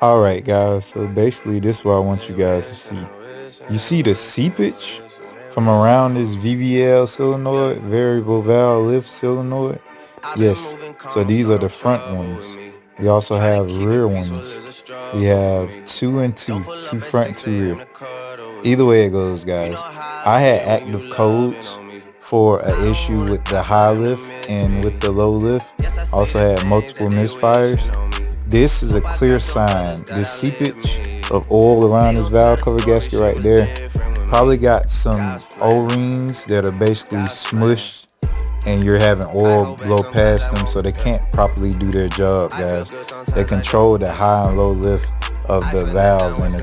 Alright guys, so basically this is what I want you guys to see. You see the seepage from around this VVL solenoid, variable valve lift solenoid? Yes, so these are the front ones. We also have rear ones. We have two and two front, two rear. Either way it goes, guys. I had active codes for an issue with the high lift and with the low lift. Also had multiple misfires. This is a clear sign. This seepage of oil around this valve cover gasket right there probably got some O-rings that are basically smushed and you're having oil blow past them, so they can't properly do their job, guys. They control the high and low lift of the valves in the